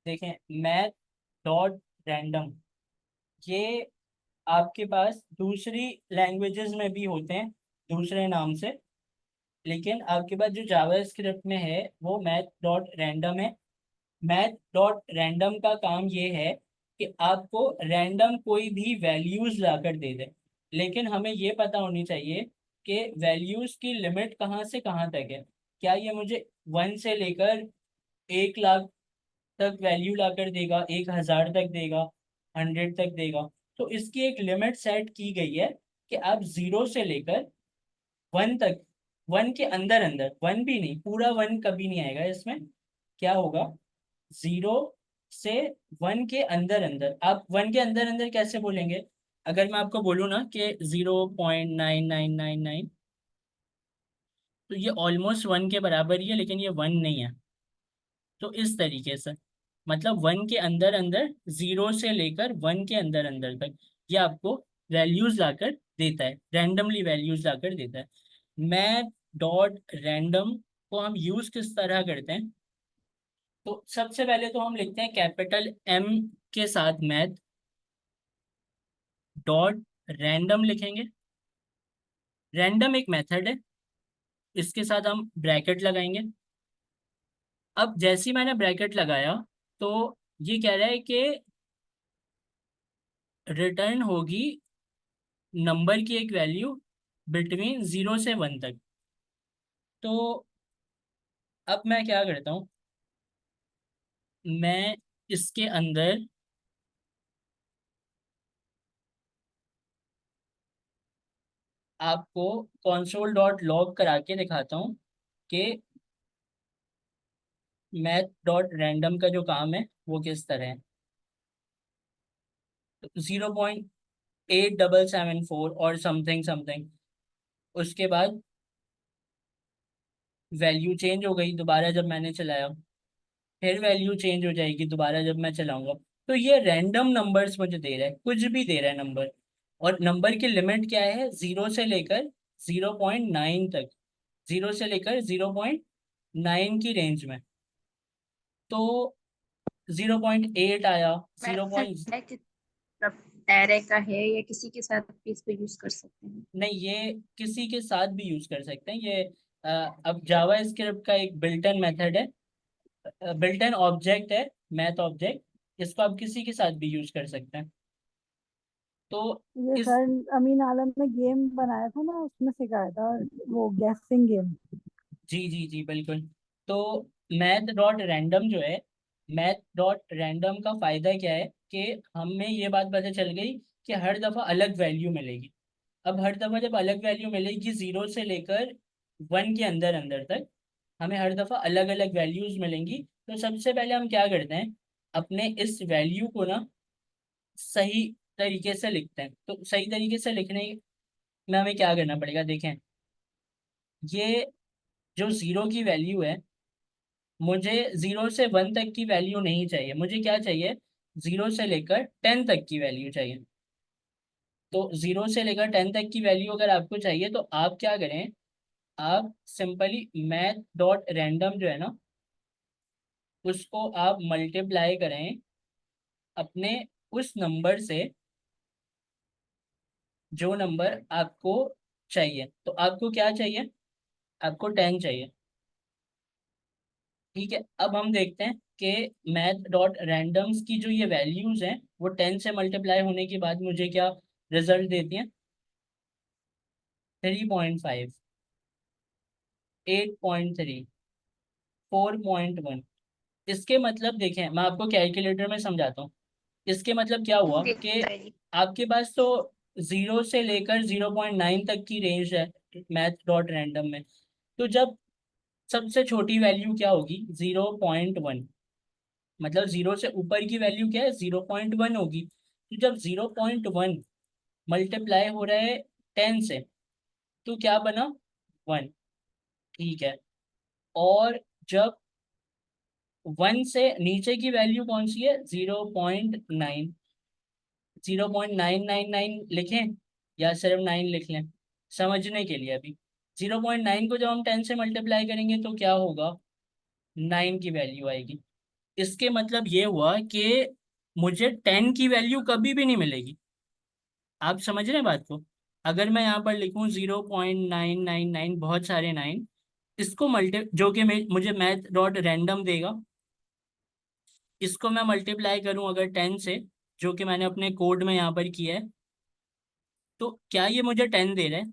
देखें, math dot random, ये आपके पास दूसरी लैंग्वेजेस में भी होते हैं दूसरे नाम से, लेकिन आपके पास जो जावास्क्रिप्ट में है वो मैथ डॉट रैंडम है। मैथ डॉट रैंडम का काम ये है कि आपको रैंडम कोई भी वैल्यूज लाकर दे दे, लेकिन हमें ये पता होनी चाहिए कि वैल्यूज की लिमिट कहाँ से कहाँ तक है। क्या ये मुझे 1 से लेकर 1 लाख तक वैल्यू लाकर देगा, 1,000 तक देगा, 100 तक देगा? तो इसकी एक लिमिट सेट की गई है कि आप 0 से लेकर 1 तक, 1 के अंदर अंदर, 1 भी नहीं, पूरा 1 कभी नहीं आएगा इसमें। क्या होगा? 0 से 1 के अंदर अंदर, आप 1 के अंदर अंदर कैसे बोलेंगे? अगर मैं आपको बोलूँ ना कि 0.9999, तो ये ऑलमोस्ट 1 के बराबर ही है, लेकिन ये 1 नहीं है। तो इस तरीके से, मतलब 1 के अंदर अंदर, 0 से लेकर 1 के अंदर अंदर तक ये आपको वैल्यूज लाकर देता है, रैंडमली वैल्यूज लाकर देता है। मैथ डॉट रैंडम को हम यूज किस तरह करते हैं? तो सबसे पहले तो हम लिखते हैं कैपिटल एम के साथ मैथ डॉट रैंडम लिखेंगे। रैंडम एक मेथड है, इसके साथ हम ब्रैकेट लगाएंगे। अब जैसे ही मैंने ब्रैकेट लगाया, तो ये कह रहा है कि रिटर्न होगी नंबर की एक वैल्यू बिटवीन 0 से 1 तक। तो अब मैं क्या करता हूँ, मैं इसके अंदर आपको console डॉट लॉग करा के दिखाता हूँ कि मैथ डॉट रैंडम का जो काम है वो किस तरह है। 0.8774 और समथिंग समथिंग, उसके बाद वैल्यू चेंज हो गई दोबारा जब मैंने चलाया, फिर वैल्यू चेंज हो जाएगी दोबारा जब मैं चलाऊंगा। तो ये रैंडम नंबर्स मुझे दे रहा है, कुछ भी दे रहा है नंबर। और नंबर की लिमिट क्या है? 0 से लेकर 0.9 तक, 0 से लेकर 0.9 की रेंज में। तो 0.8 आया, जीरो वैसा पॉइंट है कि डायरे का है या किसी के साथ भी इसको यूज कर सकते हैं। नहीं, ये किसी के साथ भी यूज कर सकते हैं ये। अब जावा स्क्रिप्ट का एक बिल्ट इन मेथड है, बिल्ट इन ऑब्जेक्ट है, मैथ ऑब्जेक्ट। इसको आप किसी के साथ भी यूज कर सकते हैं। तो ये इस, सर अमीन आलम ने गेम बनाया था ना, उसमें सिखाया था, वो गैसिंग गेम। जी जी जी बिल्कुल। तो मैथ डॉट रैंडम जो है, मैथ डॉट रैंडम का फायदा क्या है कि हमें ये बात पता चल गई कि हर दफा अलग वैल्यू मिलेगी। अब हर दफा जब अलग वैल्यू मिलेगी 0 से लेकर 1 के अंदर अंदर तक, हमें हर दफा अलग अलग वैल्यूज मिलेंगी। तो सबसे पहले हम क्या करते हैं, अपने इस वैल्यू को ना सही तरीके से लिखते हैं। तो सही तरीके से लिखने में हमें क्या करना पड़ेगा, देखें। ये जो 0 की वैल्यू है, मुझे 0 से 1 तक की वैल्यू नहीं चाहिए, मुझे क्या चाहिए? 0 से लेकर 10 तक की वैल्यू चाहिए। तो 0 से लेकर 10 तक की वैल्यू अगर आपको चाहिए, तो आप क्या करें, आप सिंपली मैथ डॉट रैंडम जो है ना, उसको आप मल्टीप्लाई करें अपने उस नंबर से जो नंबर आपको चाहिए। तो आपको क्या चाहिए? आपको 10 चाहिए। ठीक है, अब हम देखते हैं कि मैथ डॉट रैंडम्स की जो ये वैल्यूज हैं वो 10 से मल्टीप्लाई होने के बाद मुझे क्या रिजल्ट देती हैं? 3.5, 8.3, 4.1। इसके मतलब देखें, मैं आपको कैलकुलेटर में समझाता हूँ। इसके मतलब क्या हुआ कि बताइए। आपके पास तो 0 से लेकर 0.9 तक की रेंज है मैथ डॉट रैंडम में। तो जब सबसे छोटी वैल्यू क्या होगी? 0.1। मतलब 0 से ऊपर की वैल्यू क्या है? 0.1 होगी। तो जब 0.1 मल्टीप्लाई हो रहा है 10 से, तो क्या बना? 1। ठीक है। और जब 1 से नीचे की वैल्यू कौन सी है? 0.9। 0.999 लिखें या सिर्फ 9 लिख लें समझने के लिए अभी? 0.9 को जब हम 10 से मल्टीप्लाई करेंगे तो क्या होगा? 9 की वैल्यू आएगी। इसके मतलब ये हुआ कि मुझे 10 की वैल्यू कभी भी नहीं मिलेगी। आप समझ रहे हैं बात को? अगर मैं यहाँ पर लिखूं 0.999, बहुत सारे 9, इसको मल्टी जो कि मुझे मैथ डॉट रैंडम देगा, इसको मैं मल्टीप्लाई करूं अगर 10 से, जो कि मैंने अपने कोड में यहाँ पर किया है, तो क्या ये मुझे 10 दे रहा है?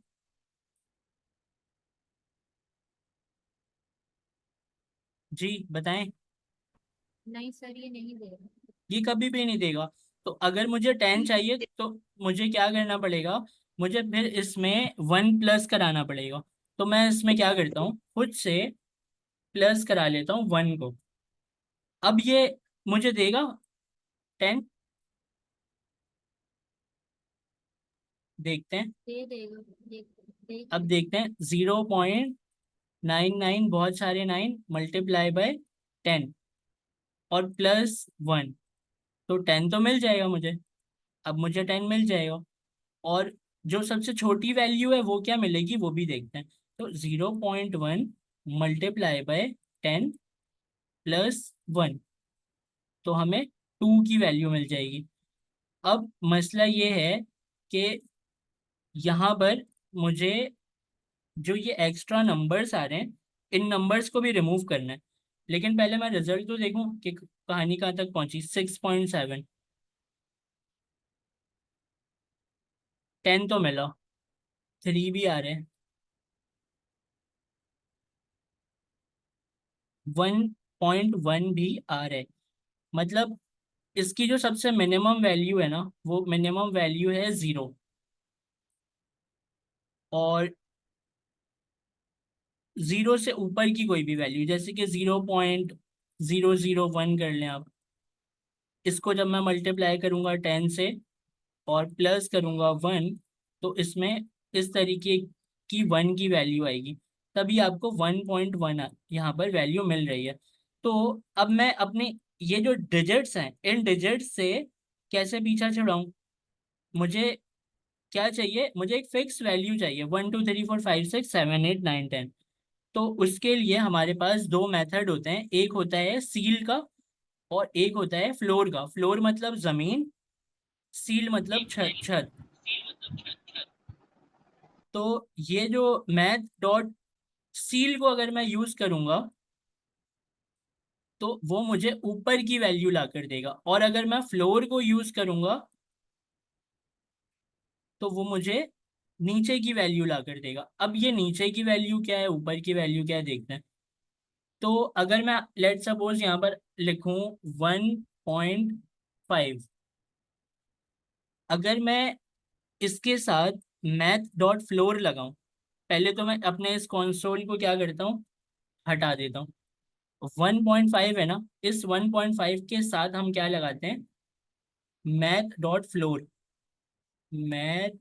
जी बताएं। नहीं सर, ये नहीं दे रहा। ये कभी भी नहीं देगा। तो अगर मुझे 10 चाहिए तो मुझे क्या करना पड़ेगा? मुझे फिर इसमें 1 प्लस कराना पड़ेगा। तो मैं इसमें क्या करता हूँ, खुद से प्लस करा लेता हूँ 1 को। अब ये मुझे देगा 10। देखते हैं। दे देगा। देख देख अब देखते हैं, 0.99, बहुत सारे 9 मल्टीप्लाई बाय 10 और प्लस 1, तो 10 तो मिल जाएगा मुझे। अब मुझे 10 मिल जाएगा। और जो सबसे छोटी वैल्यू है वो क्या मिलेगी वो भी देखते हैं। तो 0.1 मल्टीप्लाई बाय 10 प्लस 1, तो हमें 2 की वैल्यू मिल जाएगी। अब मसला ये है कि यहाँ पर मुझे जो ये एक्स्ट्रा नंबर्स आ रहे हैं, इन नंबर्स को भी रिमूव करना है। लेकिन पहले मैं रिजल्ट तो देखूं कि कहानी कहाँ तक पहुंची। 6.7, 10 तो मिला, 3 भी आ रहे हैं, 1.1 भी आ रहे हैं। मतलब इसकी जो सबसे मिनिमम वैल्यू है ना, वो मिनिमम वैल्यू है 0। और 0 से ऊपर की कोई भी वैल्यू, जैसे कि 0.001 कर लें आप, इसको जब मैं मल्टीप्लाई करूंगा 10 से और प्लस करूंगा 1, तो इसमें इस तरीके की 1 की वैल्यू आएगी। तभी आपको 1.1 यहाँ पर वैल्यू मिल रही है। तो अब मैं अपने ये जो डिजिट्स हैं, इन डिजिट्स से कैसे पीछा छुड़ाऊं? मुझे क्या चाहिए? मुझे एक फिक्स वैल्यू चाहिए, 1 2 3 4 5 6 7 8 9 10। तो उसके लिए हमारे पास दो मेथड होते हैं, एक होता है सील का और एक होता है फ्लोर का। फ्लोर मतलब जमीन, सील मतलब छत छत। तो ये जो मैथ डॉट सील को अगर मैं यूज करूंगा तो वो मुझे ऊपर की वैल्यू ला कर देगा, और अगर मैं फ्लोर को यूज करूंगा तो वो मुझे नीचे की वैल्यू ला कर देगा। अब ये नीचे की वैल्यू क्या है, ऊपर की वैल्यू क्या है, देखते हैं। तो अगर मैं लेट सपोज यहाँ पर लिखूं 1.5, अगर मैं इसके साथ मैथ डॉट फ्लोर लगाऊं, पहले तो मैं अपने इस कंसोल को क्या करता हूँ, हटा देता हूँ। 1.5 है ना, इस 1.5 के साथ हम क्या लगाते हैं, math dot floor. Math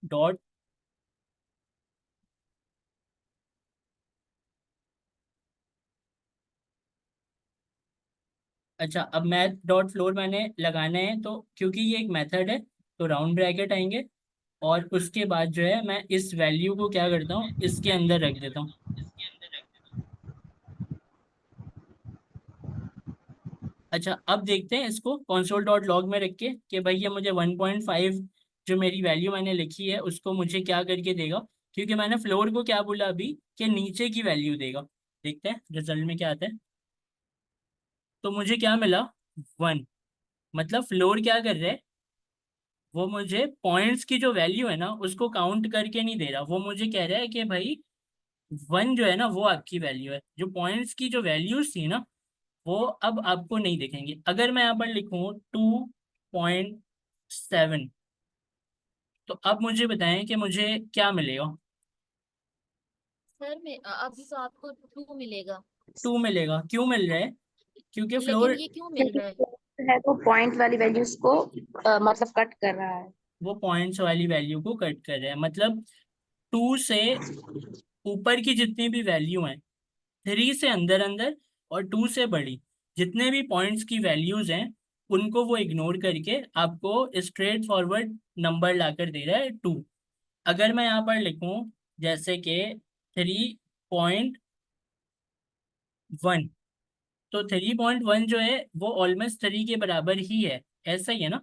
dot, अच्छा अब मैथ डॉट फ्लोर मैंने लगाना है, तो क्योंकि ये एक मेथड है तो राउंड ब्रैकेट आएंगे, और उसके बाद जो है मैं इस वैल्यू को क्या करता हूँ, इसके अंदर रख देता हूँ। अच्छा अब देखते हैं इसको console डॉट लॉग में रख के कि भाई ये मुझे 1.5 जो मेरी वैल्यू मैंने लिखी है उसको मुझे क्या करके देगा। क्योंकि मैंने फ्लोर को क्या बोला अभी, कि नीचे की वैल्यू देगा। देखते हैं रिजल्ट में क्या आता है। तो मुझे क्या मिला, 1। मतलब फ्लोर क्या कर रहा है, वो मुझे पॉइंट्स की जो वैल्यू है ना उसको काउंट करके नहीं दे रहा। वो मुझे कह रहा है कि भाई 1 जो है ना वो आपकी वैल्यू है, जो पॉइंट्स की जो वैल्यूज थी ना वो अब आपको नहीं दिखेंगी। अगर मैं यहाँ पर लिखूं 2.7, तो अब मुझे बताएं कि मुझे क्या मिलेगा। सर मैं अभी तो आपको 2 मिलेगा। 2 मिलेगा, क्यों मिल रहा है? क्योंकि लेकिन फ्लोर, ये क्यों मिल रहा है? है तो पॉइंट वाली वैल्यूज को मतलब कट कर रहा है। वो पॉइंट्स वाली वैल्यू को कट कर रहे हैं। मतलब 2 से ऊपर की जितनी भी वैल्यू हैं, 3 से अंदर अंदर और 2 से बड़ी जितने भी पॉइंट्स की वैल्यूज हैं, उनको वो इग्नोर करके आपको स्ट्रेट फॉरवर्ड नंबर ला कर दे रहा है 2। अगर मैं यहाँ पर लिखूं जैसे कि 3.1, तो 3.1 जो है वो ऑलमोस्ट 3 के बराबर ही है, ऐसा ही है ना।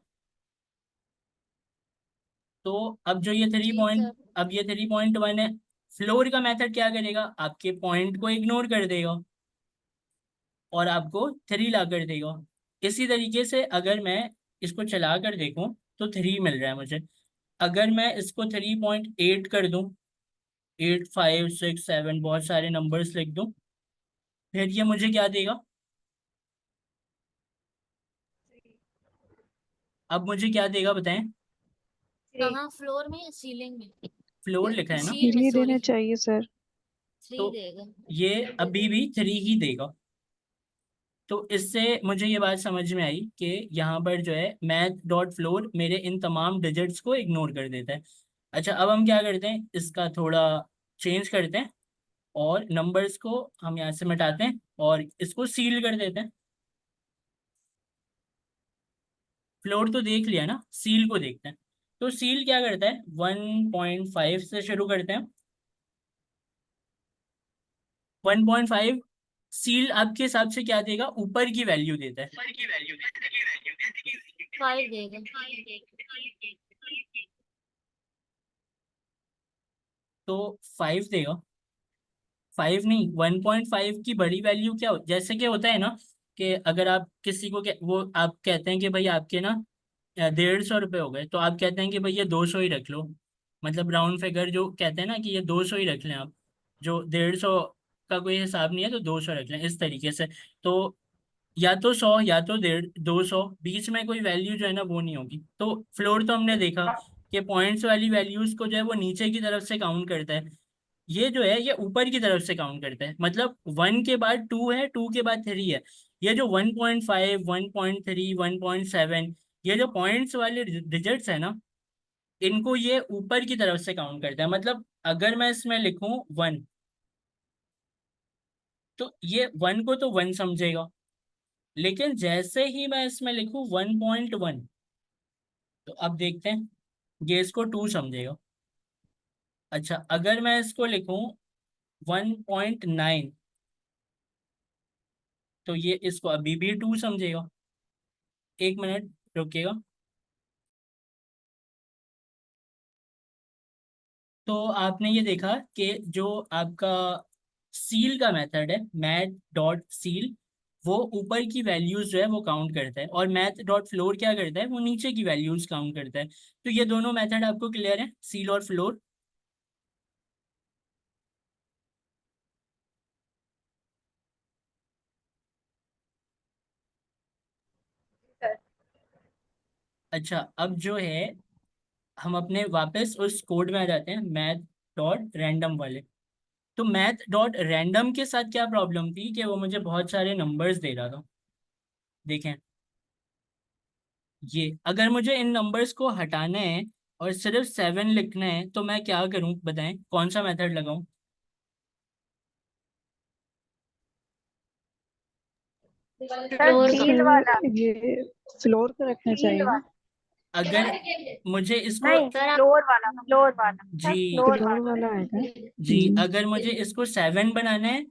तो अब जो ये जी सर। अब ये 3.1 है, फ्लोर का मेथड क्या करेगा, आपके पॉइंट को इग्नोर कर देगा और आपको 3 ला कर देगा। इसी तरीके से अगर मैं इसको चला कर देखूं तो 3 मिल रहा है मुझे। अगर मैं इसको 3.8 कर दूं, 8, 5, 6, 7 बहुत सारे नंबर्स लिख दूं, फिर ये मुझे क्या देगा, अब मुझे क्या देगा बताएं। कहाँ, फ्लोर में या सीलिंग में? फ्लोर लिखा है ना, सील में, थ्री सॉरी। देना चाहिए सर। 3 तो देगा। ये अभी भी 3 ही देगा। तो इससे मुझे ये बात समझ में आई कि यहाँ पर जो है मैथ डॉट फ्लोर मेरे इन तमाम डिजिट्स को इग्नोर कर देता है। अच्छा, अब हम क्या करते हैं, इसका थोड़ा चेंज करते हैं और नंबर्स को हम यहाँ से मिटाते हैं और इसको सील कर देते हैं। फ्लोर तो देख लिया ना, सील को देखते हैं। तो सील क्या करता है, 1.5 से शुरू करते हैं। 1.5 सील आपके हिसाब से क्या देगा, ऊपर की वैल्यू देता है। 5 देगा। तो 5 देगा, 5 नहीं, 1.5 की बड़ी वैल्यू क्या हो, जैसे कि होता है ना कि अगर आप किसी को वो आप कहते हैं कि भाई आपके ना 150 रुपये हो गए, तो आप कहते हैं कि भाई ये 200 ही रख लो। मतलब राउंड फिगर जो कहते हैं ना कि ये 200 ही रख लें आप, जो 150 का कोई हिसाब नहीं है तो 200 रख लें, इस तरीके से। तो या तो 100 या तो 200, बीच में कोई वैल्यू जो है ना वो नहीं होगी। तो फ्लोर तो हमने देखा कि पॉइंट्स वाली वैल्यूज को जो है वो नीचे की तरफ से काउंट करता है, ये जो है ये ऊपर की तरफ से काउंट करता है। मतलब 1 के बाद 2 है, 2 के बाद 3 है। ये जो 1.5, 1.3, 1.7, ये जो पॉइंट्स वाले डिजिट्स है ना, इनको ये ऊपर की तरफ से काउंट करता है। मतलब अगर मैं इसमें लिखूं 1, तो ये 1 को तो 1 समझेगा, लेकिन जैसे ही मैं इसमें लिखूं 1.1, तो अब देखते हैं ये इसको 2 समझेगा। अच्छा, अगर मैं इसको लिखूं 1.9, तो ये इसको अभी भी 2 समझेगा। एक मिनट रुकिएगा। तो आपने ये देखा कि जो आपका सील का मेथड है, मैथ डॉट सील, वो ऊपर की वैल्यूज जो है वो काउंट करता है, और मैथ डॉट फ्लोर क्या करता है, वो नीचे की वैल्यूज काउंट करता है। तो ये दोनों मेथड आपको क्लियर है, सील और फ्लोर। अच्छा, अब जो है हम अपने वापस उस कोड में आ जाते हैं, मैथ डॉट रैंडम वाले। तो मैथ डॉट रैंडम के साथ क्या प्रॉब्लम थी कि वो मुझे बहुत सारे नंबर्स दे रहा था। देखें, ये अगर मुझे इन नंबर्स को हटाना है और सिर्फ 7 लिखना है, तो मैं क्या करूं बताएं, कौन सा मेथड लगाऊं। सर सील वाला। ये फ्लोर पे रखना सील चाहिए ना। वाला अगर मुझे इसको, नहीं, सर आप फ्लोर वाला, फ्लोर वाला, जी फ्लोर फ्लोर वाला। वाला आएगा। जी, अगर मुझे इसको 7 बनाना है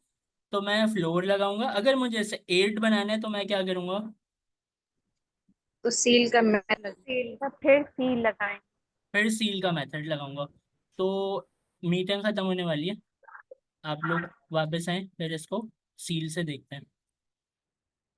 तो मैं फ्लोर लगाऊंगा, अगर मुझे इसे 8 बनाना है तो मैं क्या करूंगा, तो सील का मेथड, सील का फिर सील लगाएं। फिर सील का मेथड लगाऊंगा। तो मीटिंग खत्म होने वाली है, आप लोग वापस आए, फिर इसको सील से देखते हैं।